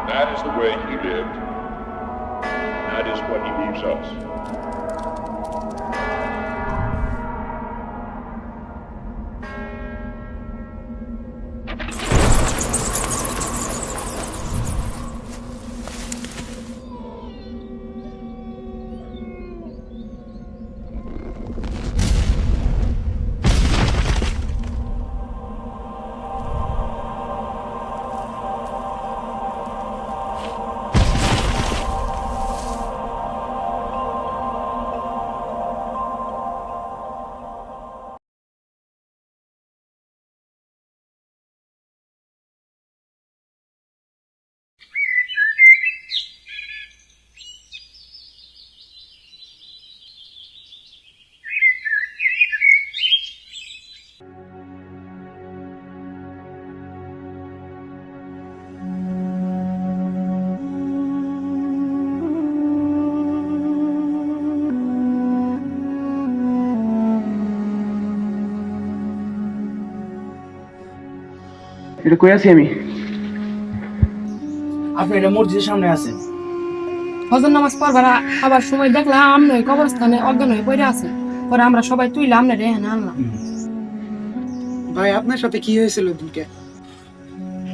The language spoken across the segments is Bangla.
That is the way he lived. That is what he leaves us. এটা কই আছি আমি? আপনি এটা মসজিদের সামনে আছেন। ফজর নামাজ পড়বার আবার সময় দেখলাম আপনি কবরস্থানে অজ্ঞান হয়ে পড়ে আছেন। পরে আমরা সবাই তুইলাম আপনার এখানে আনলাম। ভাই আপনার সাথে কি হয়েছিল দিনকে?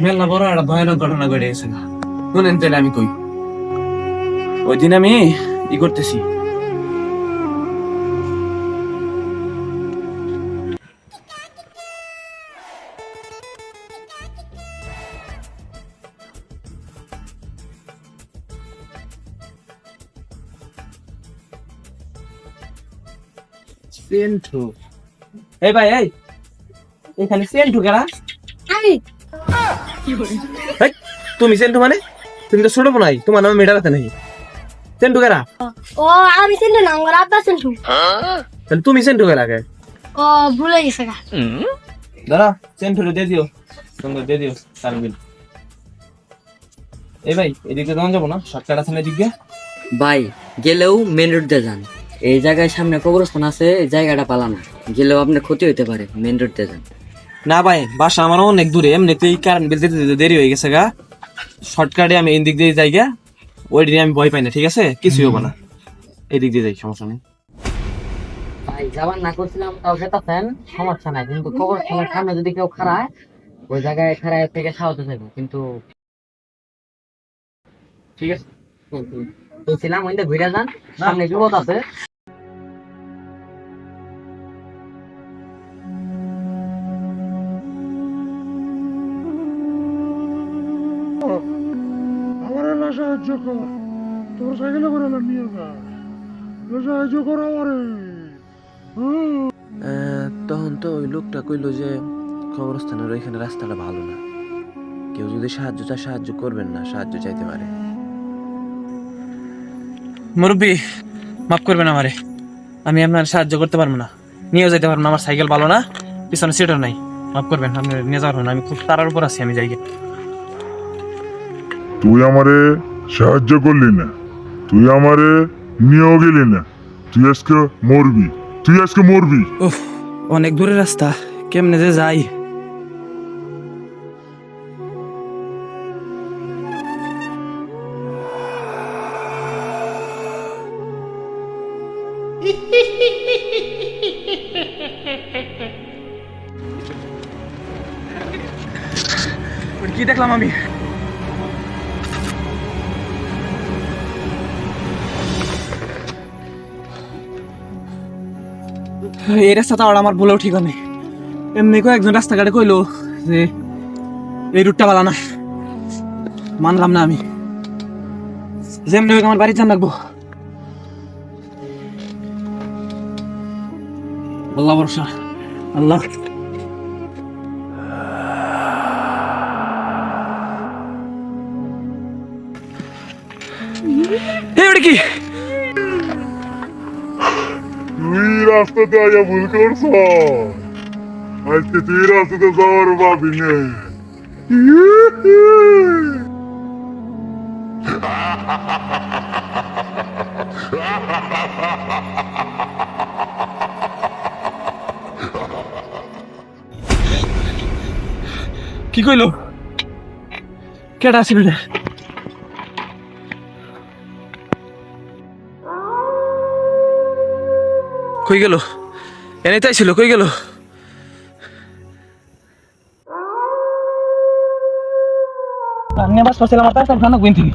মেলা বড় একটা ভয়ানক ঘটনা ঘটে গেছে না, শুনেন তাহলে আমি কই। ওই দিন আমি করতেছি, সেন্টু। এই ভাই এই এখানে সেন্টু কেরা? আমি এই, তুমি সেন্টু মানে? তুমি তো ছোট বোনাই, তোমার নামে মেডাল আছে নাকি? সেন্টু কেরা? ও আমি চিনতে না আমার আব্বা চিনতু। তাহলে তুমি সেন্টু কেরা কে? ও ভুলে গেছে গা। দাঁড়া, সেন্টুরে দিয়ে দিও, সুন্দর দিয়ে দিও তারবিল। এই ভাই এদিকে যাওয়া যাবো না? শর্টকাট আছে না এদিক দিয়ে? ভাই গেলেও মেন রোড দিয়ে যান, এই জায়গায় সামনে কবরস্থান আছে, এই জায়গাটা পালানো, গেলেও আপনার ক্ষতি হইতে পারে, মেন রোড দিয়ে যান। না ভাই, বাসা আমার অনেক দূরে, এমনিতেই কারেন্ট বিল দিতে দিতে দেরি হয়ে গেছে গা। শর্টকাটে আমি এই দিক দিয়ে যাই গা, ওই দিকে আমি ভয় পাই না, ঠিক আছে? কিছুই হবো না, এই দিক দিয়ে যাই, সমস্যা নেই। ভাই যাবার না করছিলাম তাও যেতেছেন, সমস্যা নাই, কিন্তু কবরস্থানের সামনে যদি কেউ খাড়ায়, ওই জায়গায় খাড়ায় থেকে সাহায্য চাইবো, কিন্তু ঠিক আছে, বলছিলাম ওইটা ঘুরে যান, সামনে বিপদ আছে। আমার এলা সাহায্য কর, তোর সাইকেলে করে এলা নিয়ে যা, সাহায্য কর আমারে। তখন তো ওই লোকটা কইলো যে কবরস্থানের ওইখানে রাস্তাটা ভালো না, কেউ যদি সাহায্য চায় সাহায্য করবেন না, সাহায্য চাইতে পারে। মুরব্বী মাফ করবেন আমারে, আমি আপনার সাহায্য করতে পারবো না, নিয়ে যেতে পারবো না, আমার সাইকেল ভালো না, পিছনে সিটও নাই, মাফ করবেন, আপনি নিয়ে যাওয়ার না, আমি খুব তাড়ার উপর আছি, আমি যাই গে। তুই আমারে সাহায্য করলি না, তুই আমারে নিয়েও গেলি না, তুই আজকে মরবি, তুই আজকে মরবি। উফ, অনেক দূরের রাস্তা, কেমনে যে যাই। কি দেখলাম আমি? এই রাস্তাটা আমার বলেও ঠিক নেই, এমনি একজন রাস্তাঘাটে কইলো যে এই রুটটা ভালো না, মানলাম না আমি, যেমনি হোক আমার বাড়ি যান লাগবো। আল্লাহ ভরসা, আল্লাহ। কি তুই রাস্তাতে আগে ভুল করছ, আজকে তুই রাস্তাতে যাওয়ার ভাবি নে। কি কইলো? কেডা ছিল রে? কই গেল? এনেই তাই ছিল, কই গেল? আমি আবার সসেল আমার তাই জানো গুইন থেকে।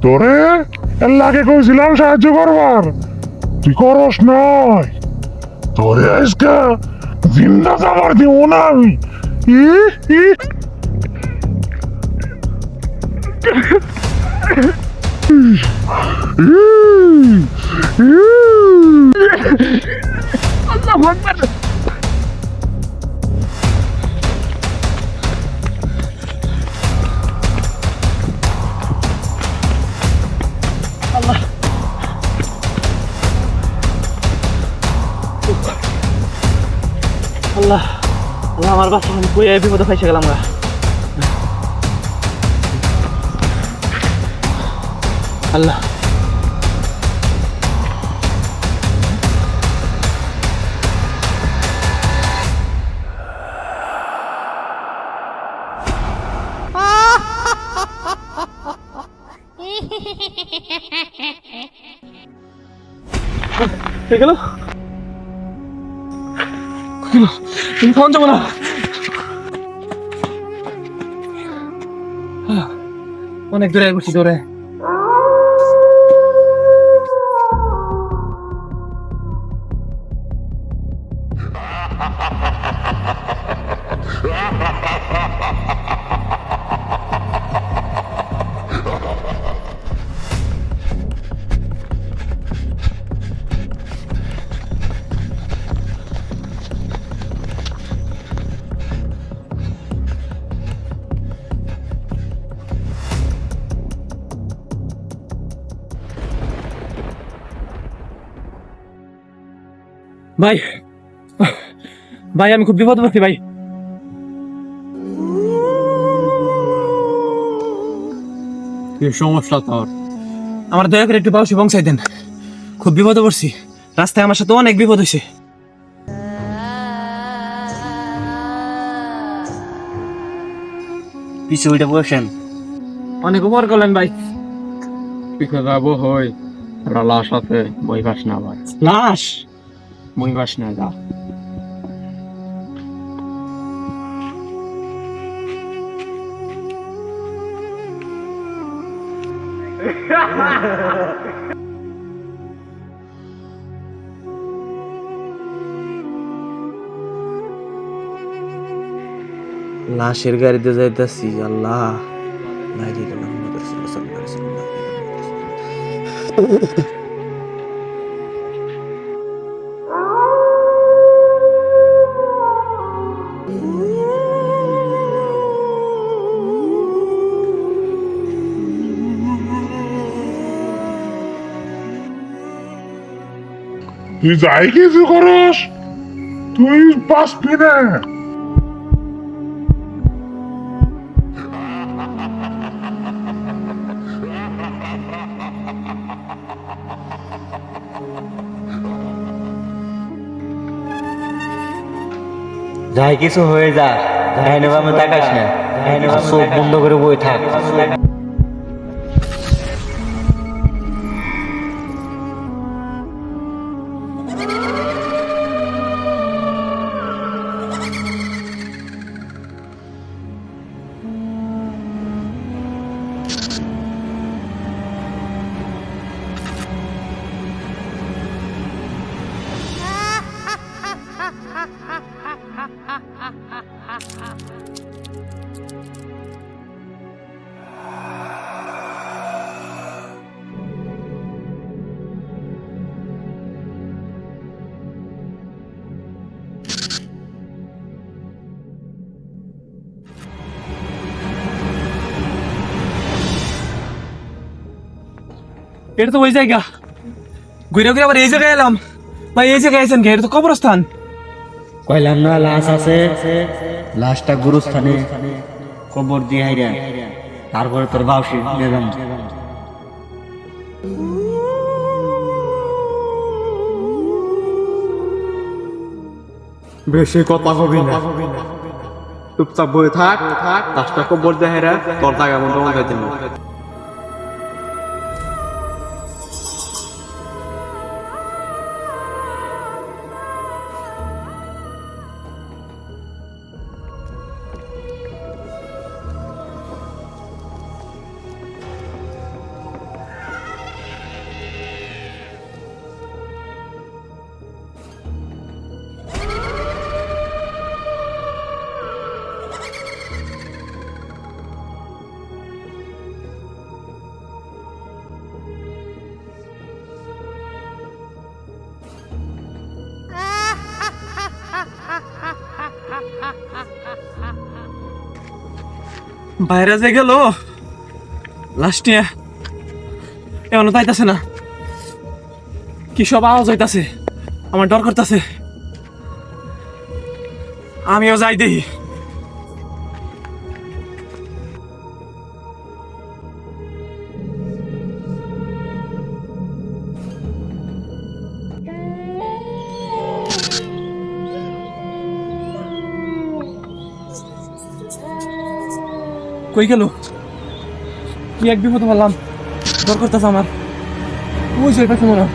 তোরে এর লাগে কইছিলাম সাহায্য করবার, তুই করস নাই। তোরে আজকে জিন্দা যাবার দিব না আমি। আল্লাহ আল্লাহ আমার বাচ্চা আমি কই বিপদে ফাইসে গেলাম গা। আল্লাহ কে গেল? তুমি ফোন যাবো না। অনেক দূরে বসি দৌড়ে। ভাই ভাই আমি খুব বিপদ পড়ছি ভাই। কি সমস্যা তোর? আমার দয়া করে একটু পাউসি পৌঁছাই দেন, খুব বিপদে পড়ছি। রাস্তায় আমার সাথে অনেক বিপদ হয়েছে। পিছু ওইটা বসেন। অনেক উপকার করলেন ভাই। পিছে যাবো হই, ওরা লাশ আছে, বই পাস না ভাই, লাশ? বই পাস না যা। লাশের গাড়িতে যাইতাছি। আল্লাহ লা ইলাহা ইল্লাল্লাহ মুহাম্মাদুর রাসূলুল্লাহ সাল্লাল্লাহু আলাইহি ওয়াসাল্লাম। তুই যাই কিছু করস, তুই বাঁচবি না। যাই কিছু হয়ে যা, ডাইনে বামে তাকাস না, চোখ বন্ধ করে বই থাক। এটা তো ওই জায়গা, ঘুরে ঘুরে আবার এই জায়গায় এলাম। ভাই এই জায়গায় আছেন কে? এটা তো কবরস্থান। কইলাম না লাশ আছে, লাশটা গুরুস্থানে কবর দিয়ে হাইরা তারপরে তোর বাউসি নিয়ে যাম। বেশি কথা কবি না, চুপচাপ বয়ে থাক, কাজটা কবর দেয় তোর জায়গা মতো মনে হয় তুমি। বাইরে যে গেল লাশ নিয়ে, এমন তাইতাছে না, কি সব আওয়াজ হইতাছে, আমার ডর করতেছে। আমিও যাই দেখি। কই গেল? কি এক বিপদ বললাম, ডর করতেছে আমার। ওই যে পাশে মনে হয়।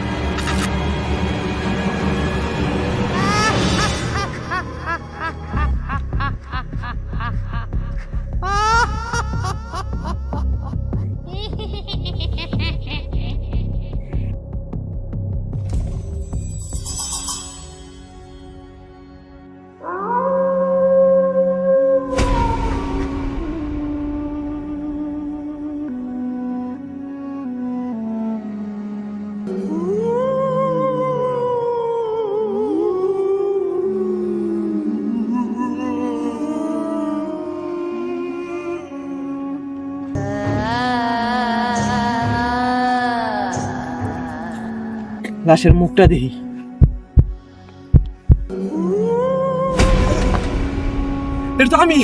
লাশের মুখটা দেখি। এটা তো আমি।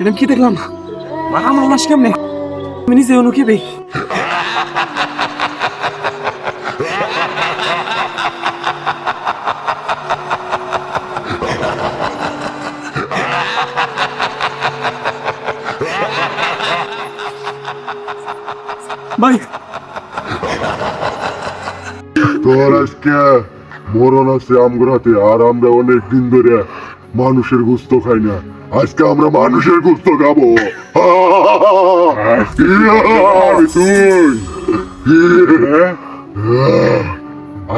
এটা কি দেখলাম? আমার লাশ কেমনে? আমি নিজে অনুকে দেই। ভাই তোর আজকে মরণ আছে আমগুরাতে, আর আমরা অনেক দিন ধরে মানুষের গোস্ত খাই না, আজকে আমরা মানুষের গোস্ত খাবো। তুই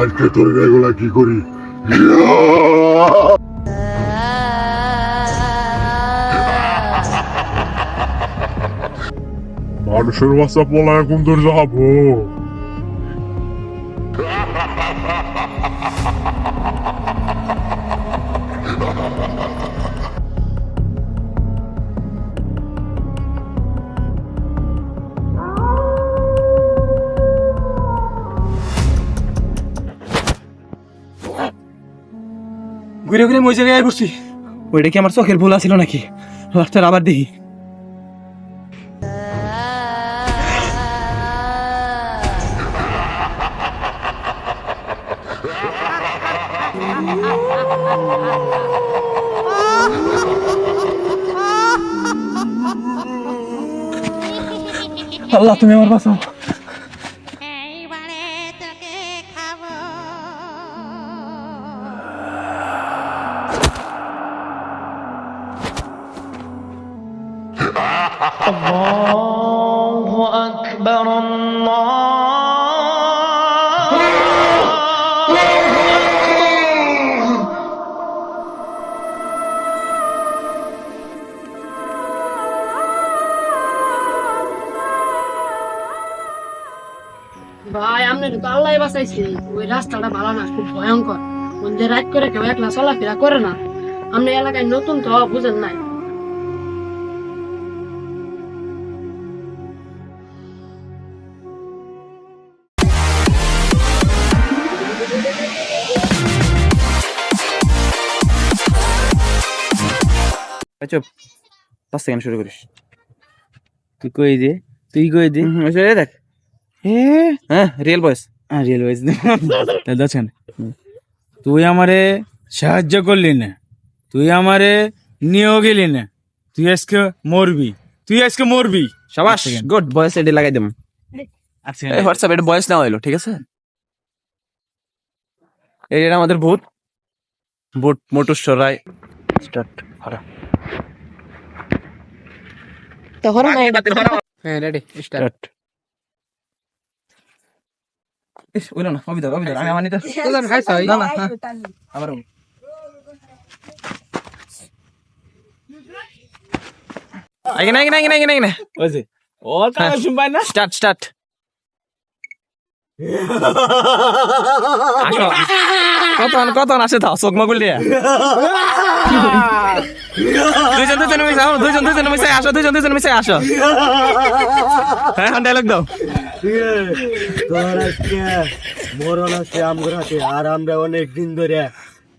আজকে তোর এগুলা কি করি? মানুষের বাচ্চা পোলা এখন তোর যাবো। ঘুরে ঘুরে ওই জায়গায় বসছি। ওইটা কি আমার চোখের ভুল ছিল নাকি? লাশটার আবার দেখি। আল্লাহ তুমি আমার বাঁচাও। ভাই আপনার তো আল্লাহ বাঁচাইছে। ওই রাস্তাটা ভালো না, খুব ভয়ঙ্কর। ওই যে রাত করে কেউ একলা চলাফেরা করে না। আপনি এলাকায় নতুন তো বুঝেন নাই। চুপ, 5 সেকেন্ড শুরু করিস। তুই কই দে দেখ হ্যাঁ রিয়েল বয়েস। রিয়েল ওয়াইজ দেখছেন, তুই আমারে সাহায্য করলি না, তুই আমারে নিয়েও গেলি না, তুই আজকে মরবি, তুই আজকে মরবি। শাবাশ, গুড বয়েস এডি লাগাই দেম। আচ্ছা এই হোয়াটসঅ্যাপ এটা বয়েস নেওয়া হইলো, ঠিক আছে। এটা আমাদের ভূত ভূত মটুশ্বর রায়। স্টার্ট হরা তখন হ্যাঁ রেডি স্টার্ট। স্টার্ট। ইস ওইলো না, অবিদা অবিদা আমি আমার নিতে তোজন খাইছ না না হ্যাঁ, আবার আইগে না আইগে না আইগে না আইগে না আইগে না ওই যে ওর কাছে শুনবাই না। Start start. আসো কত আসে তাও চোখ মগুল দিয়া দুইজন মিশে আসো, দুইজন মিশে আসো। হ্যাঁ ডায়লগ দাও। তোর আজকে মরণ আছে আমগর হাতে, আর আমরা অনেক দিন ধরে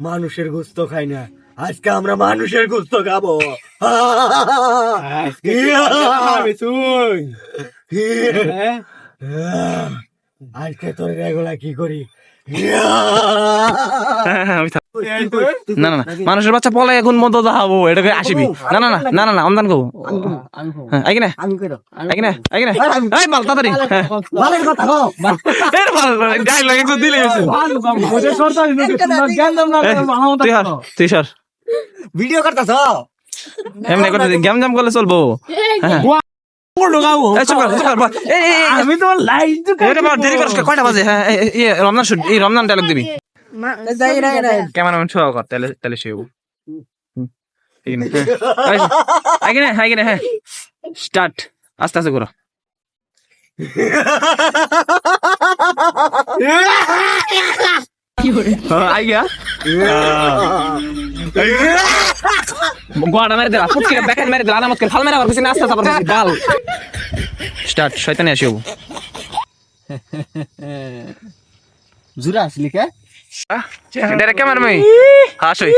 মানুষের গোস্ত খাই না, আজকে আমরা মানুষের গোস্ত খাবো। আজকে তোর এগুলা কি করি? না না না, মানুষের বাচ্চা পলাই এখন মতো যাবো, এটাকে আসিবি। না না না না না না আমদান কো আইগে না আইগে না আইগে না এই মাল তাড়াতাড়ি। ভালোর কথা কও। এর মাল ডায়লগ একটু দিলে গেছে। তুই সর ভিডিও করতেছ? এমনি করে গ্যাম জাম করলে চলবো। আমি তো লাইট দেরি করিস না, কয়টা বাজে? হ্যাঁ রমজান শুট, এই রমজান ডায়লগ দিবি। ক্যামেরাম্যান শো কর, তাহলে তাহলে শুয়ে আগে না হ্যাঁ স্টার্ট। আস্তে আস্তে করো। আই গিয়া গোয়াটা মেরে দিলা, ফুটকে ব্যাকেট মেরে দিলা, আনামত ফাল মেরে আবার কিছু আস্তে আস্তে আবার গাল। স্টার্ট। শয়তানি আসিও জুরা আসলি কে? ডাইরেক্ট ক্যামেরা মই হাসই